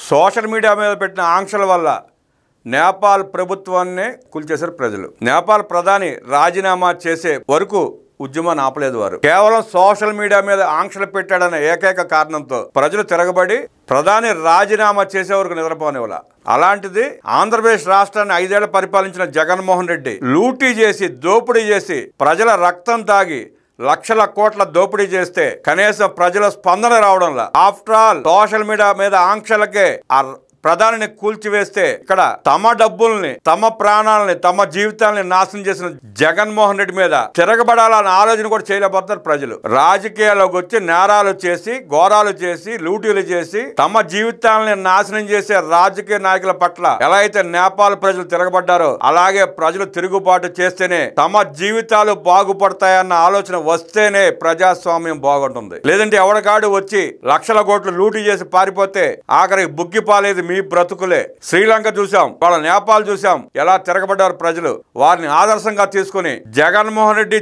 Social media మీద పెట్టిన ఆంక్షల వల్ల నేపాల్ ప్రభుత్వాన్ని కూల్చేశారు ప్రజలు. నేపాల్ ప్రధాని రాజీనామా చేసే వరకు ఉద్యమాన్ని ఆపలేదు వారు. కేవలం సోషల్ మీడియా మీద ఆంక్షలు పెట్టాడనే ఏకైక కారణంతో ప్రజలు తిరగబడి ప్రధాని రాజీనామా చేసే వరకు నిద్రపోనివ్వాల. అలాంటిది ఆంధ్రప్రదేశ్ రాష్ట్రాన్ని 5 ఏళ్లు పరిపాలించిన జగన్మోహన్ రెడ్డి లూటీ చేసి దోపిడీ చేసి ప్రజల రక్తం తాగి లక్షల కోట్ల దోపిడీ చేస్తే కనీసం ప్రజల స్పందన రావడంలా. ఆఫ్టర్ ఆల్ సోషల్ మీడియా మీద ఆంక్షలకే ప్రధానిని కూల్చివేస్తే ఇక్కడ తమ డబ్బుల్ని, తమ ప్రాణాలని, తమ జీవితాలని నాశనం చేసిన జగన్మోహన్ రెడ్డి మీద తిరగబడాలన్న ఆలోచన కూడా చేయలేకపోతున్నారు ప్రజలు. రాజకీయాల్లోకి వచ్చి నేరాలు చేసి, ఘోరాలు చేసి, లూటీలు చేసి తమ జీవితాలని నాశనం చేసే రాజకీయ నాయకుల పట్ల ఎలా అయితే నేపాల్ ప్రజలు తిరగబడ్డారో అలాగే ప్రజలు తిరుగుబాటు చేస్తేనే తమ జీవితాలు బాగుపడతాయన్న ఆలోచన వస్తేనే ప్రజాస్వామ్యం బాగుంటుంది. లేదంటే ఎవడకాడు వచ్చి లక్షల కోట్లు లూటీ చేసి పారిపోతే ఆఖరికి బుగ్గిపాలేదు మీ బ్రతుకులే. శ్రీలంక చూసాం, వాళ్ళ నేపాల్ చూసాం, ఎలా తిరగబడ్డారు ప్రజలు. వారిని ఆదర్శంగా తీసుకుని జగన్మోహన్ రెడ్డి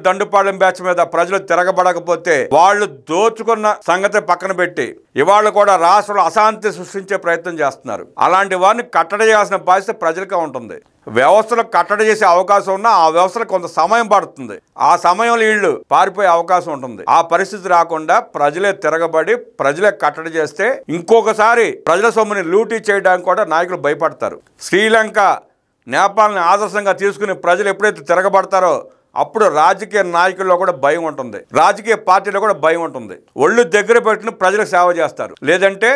దండుపాలెం బ్యాచ్ మీద ప్రజలు తిరగబడకపోతే వాళ్ళు దోచుకున్న సంగతి పక్కన పెట్టి ఇవాళ కూడా రాష్ట్రంలో అశాంతి సృష్టించే ప్రయత్నం చేస్తున్నారు. అలాంటి వారిని కట్టడి చేయాల్సిన బాధ్యత ప్రజలకే ఉంటుంది. వ్యవస్థలు కట్టడి చేసే అవకాశం ఉన్నా ఆ వ్యవస్థలో కొంత సమయం పడుతుంది. ఆ సమయంలో వీళ్ళు పారిపోయే అవకాశం ఉంటుంది. ఆ పరిస్థితి రాకుండా ప్రజలే తిరగబడి ప్రజలే కట్టడి చేస్తే ఇంకొకసారి ప్రజల సొమ్ముని లూటీ చేయడానికి కూడా నాయకులు భయపడతారు. శ్రీలంక, నేపాల్ని ఆదర్శంగా తీసుకుని ప్రజలు ఎప్పుడైతే తిరగబడతారో అప్పుడు రాజకీయ నాయకుల్లో కూడా భయం ఉంటుంది, రాజకీయ పార్టీలో కూడా భయం ఉంటుంది. ఒళ్ళు దగ్గర పెట్టుకుని ప్రజలకు సేవ చేస్తారు, లేదంటే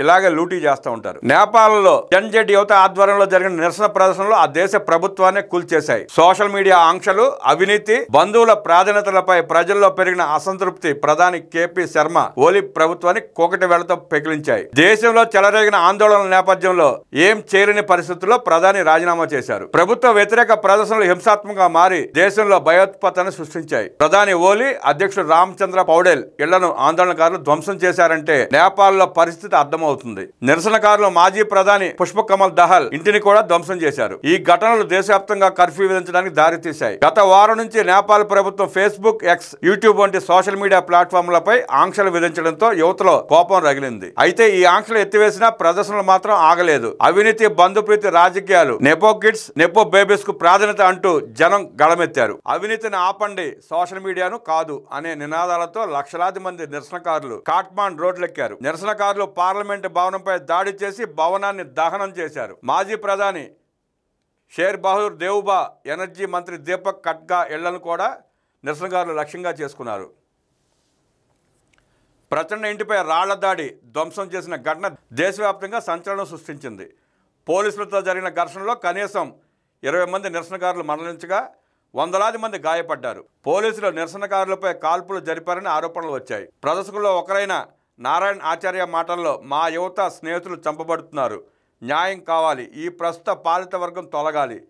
ఇలాగే లూటీ చేస్తూ ఉంటారు. నేపాల్లో జన్జెడ్ యువత ఆధ్వర్యంలో జరిగిన నిరసన ప్రదర్శనలో ఆ దేశ ప్రభుత్వాన్ని కూల్చేశాయి. సోషల్ మీడియా ఆంక్షలు, అవినీతి, బంధువుల ప్రాధాన్యతలపై ప్రజల్లో పెరిగిన అసంతృప్తి ప్రధాని కేపీ శర్మ ఓలీ ప్రభుత్వాన్ని కోకటి వేళ్లతో పెకిలించాయి. దేశంలో చెలరేగిన ఆందోళనల నేపథ్యంలో ఏం చేయలేని పరిస్థితుల్లో ప్రధాని రాజీనామా చేశారు. ప్రభుత్వ వ్యతిరేక ప్రదర్శనలు హింసాత్మకంగా మారి దేశంలో భయోత్పాతాన్ని సృష్టించాయి. ప్రధాని ఓలీ అధ్యక్షుడు రామచంద్ర పౌడేల్ ఇళ్లను ఆందోళనకారులు ధ్వంసం చేశారంటే నేపాల్లో పరిస్థితి అర్థం అవుతుంది. నిరసనకారులు మాజీ ప్రధాని పుష్పకమల్ దహల్ ఇంటిని కూడా ధ్వంసం చేశారు. ఈ ఘటనలు దేశవ్యాప్తంగా కర్ఫ్యూ విధించడానికి దారితీశాయి. గత వారం నుంచి నేపాల్ ప్రభుత్వం ఫేస్బుక్, ఎక్స్, యూట్యూబ్ వంటి సోషల్ మీడియా ప్లాట్ఫామ్లపై ఆంక్షలు విధించడంతో యువతలో కోపం రగిలింది. అయితే ఈ ఆంక్షలు ఎత్తివేసినా ప్రదర్శనలు మాత్రం ఆగలేదు. అవినీతి, బంధుప్రీతి రాజకీయాలు, నెపో కిడ్స్, నెపో బేబీస్ కు ప్రాధాన్యత అంటూ జనం గళమెత్తారు. అవినీతిని ఆపండి, సోషల్ మీడియాను కాదు అనే నినాదాలతో లక్షలాది మంది నిరసనకారులు కాట్మాండ్ రోడ్లెక్కారు. నిరసనకారులు పార్లమెంట్ భవనంపై దాడి చేసి భవనాన్ని దహనం చేశారు. మాజీ ప్రధాని షేర్ బహదూర్ దేవ్బా, ఎనర్జీ మంత్రి దీపక్ కట్గా ఇళ్లను కూడా నిరసనకారులు లక్ష్యంగా చేసుకున్నారు. ప్రచండ ఇంటిపై రాళ్ల దాడి ధ్వంసం చేసిన ఘటన దేశవ్యాప్తంగా సంచలనం సృష్టించింది. పోలీసులతో జరిగిన ఘర్షణలో కనీసం 20 మంది నిరసనకారులు మరణించగా వందలాది మంది గాయపడ్డారు. పోలీసులు నిరసనకారులపై కాల్పులు జరిపారని ఆరోపణలు వచ్చాయి. ప్రదర్శకుల్లో ఒకరైన నారాయణ్ ఆచార్య మాటల్లో, మా యువత స్నేహితులు చంపబడుతున్నారు, న్యాయం కావాలి, ఈ ప్రస్తుత పాలిత వర్గం తొలగాలి,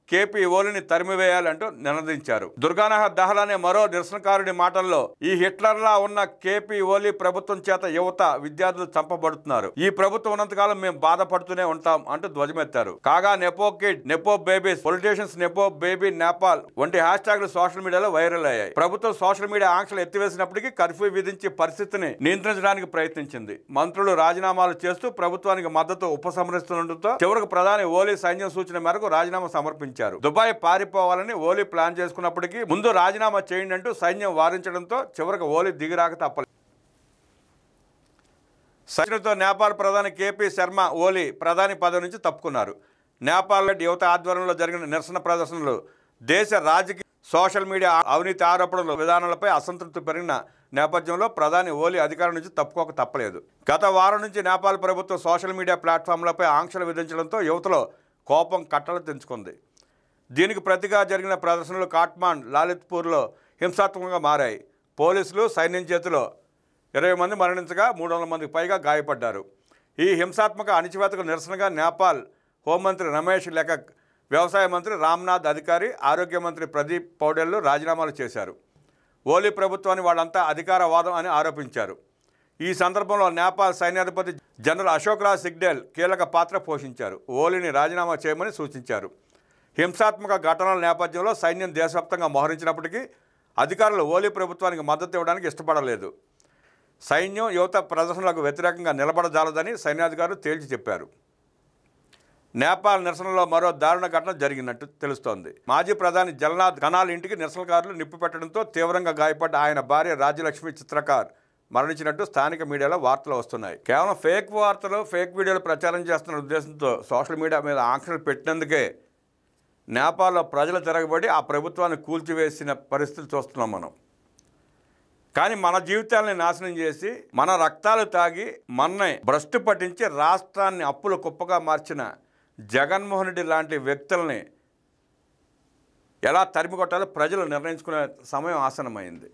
కేపీ ఓలీని తరిమివేయాలంటూ నినదించారు. దుర్గానాహ దహల్ అనే మరో నిరసనకారుడి మాటల్లో, ఈ హిట్లర్లా ఉన్న కేపీ ఓలీ ప్రభుత్వం చేత యువత, విద్యార్థులు చంపబడుతున్నారు, ఈ ప్రభుత్వం ఉన్నంతకాలం మేము బాధపడుతూనే ఉంటాం అంటూ ధ్వజమెత్తారు. కాగా nepo kid, nepo babies, politicians nepo baby Nepal వంటి హ్యాష్ ట్యాగ్లు సోషల్ మీడియాలో వైరల్ అయ్యాయి. ప్రభుత్వం సోషల్ మీడియా ఆంక్షలు ఎత్తివేసినప్పటికీ కర్ఫ్యూ విధించి పరిస్థితిని నియంత్రించడానికి ప్రయత్నించింది. మంత్రులు రాజీనామాలు చేస్తూ ప్రభుత్వానికి మద్దతు ఉపసంహరిస్తుండటంతో చివరకు ప్రధాని ఓలీ సైన్యం సూచన మేరకు రాజీనామా సమర్పించారు. దుబాయ్ పారిపోవాలని ఓలీ ప్లాన్ చేసుకున్నప్పటికీ ముందు రాజీనామా చేయండి అంటూ సైన్యం వారించడంతో చివరకు ఓలీ దిగిరాక తప్పలేదు. సైన్యంతో నేపాల్ ప్రధాని కేపీ శర్మ ఓలీ ప్రధాని పదవి నుంచి తప్పుకున్నారు. నేపాల్ యువత ఆధ్వర్యంలో జరిగిన నిరసన ప్రదర్శనలు దేశ రాజకీయ, సోషల్ మీడియా అవినీతి ఆరోపణల విధానాలపై అసంతృప్తి పెరిగిన నేపథ్యంలో ప్రధాని ఓలీ అధికారం నుంచి తప్పుకోక తప్పలేదు. గత వారం నుంచి నేపాల్ ప్రభుత్వం సోషల్ మీడియా ప్లాట్ఫామ్లపై ఆంక్షలు విధించడంతో యువతలో కోపం కట్టలు తెంచుకుంది. దీనికి ప్రతిగా జరిగిన ప్రదర్శనలు కాట్మాండ్, లాలిత్పూర్లో హింసాత్మకంగా మారాయి. పోలీసులు, సైన్యం చేతిలో 20 మంది మరణించగా 300 మందికి పైగా గాయపడ్డారు. ఈ హింసాత్మక అణిచివేతకు నిరసనగా నేపాల్ హోంమంత్రి రమేష్ లెకక్, వ్యవసాయ మంత్రి రామ్నాథ్ అధికారి, ఆరోగ్య మంత్రి ప్రదీప్ పౌడేళ్లు రాజీనామాలు చేశారు. ఓలీ ప్రభుత్వాన్ని వాళ్ళంతా అధికారవాదం అని ఆరోపించారు. ఈ సందర్భంలో నేపాల్ సైన్యాధిపతి జనరల్ అశోక్ రాజ్ సిగ్డేల్ కీలక పాత్ర పోషించారు. ఓలీని రాజీనామా చేయమని సూచించారు. హింసాత్మక ఘటనల నేపథ్యంలో సైన్యం దేశవ్యాప్తంగా మోహరించినప్పటికీ అధికారులు ఓలీ ప్రభుత్వానికి మద్దతు ఇవ్వడానికి ఇష్టపడలేదు. సైన్యం యువత ప్రదర్శనలకు వ్యతిరేకంగా నిలబడజాలదని సైన్యాధికారులు తేల్చి చెప్పారు. నేపాల్ నిరసనలో మరో దారుణ ఘటన జరిగినట్టు తెలుస్తోంది. మాజీ ప్రధాని జగన్నాథ్ కనాల్ ఇంటికి నిరసనకారులు నిప్పు పెట్టడంతో తీవ్రంగా గాయపడ్డ ఆయన భార్య రాజ్యలక్ష్మి చిత్రకార్ మరణించినట్టు స్థానిక మీడియాలో వార్తలు వస్తున్నాయి. కేవలం ఫేక్ వార్తలు, ఫేక్ వీడియోలు ప్రచారం చేస్తున్న ఉద్దేశంతో సోషల్ మీడియా మీద ఆంక్షలు పెట్టినందుకే నేపాల్లో ప్రజలు తిరగబడి ఆ ప్రభుత్వాన్ని కూల్చివేసిన పరిస్థితులు చూస్తున్నాం మనం. కానీ మన జీవితాలని నాశనం చేసి, మన రక్తాలు తాగి, మన్నే భ్రష్టు పట్టించి రాష్ట్రాన్ని అప్పుల కుప్పగా మార్చిన జగన్మోహన్ రెడ్డి లాంటి వ్యక్తుల్ని ఎలా తరిమి కొట్టాలో ప్రజలు నిర్ణయించుకునే సమయం ఆసన్నమైంది.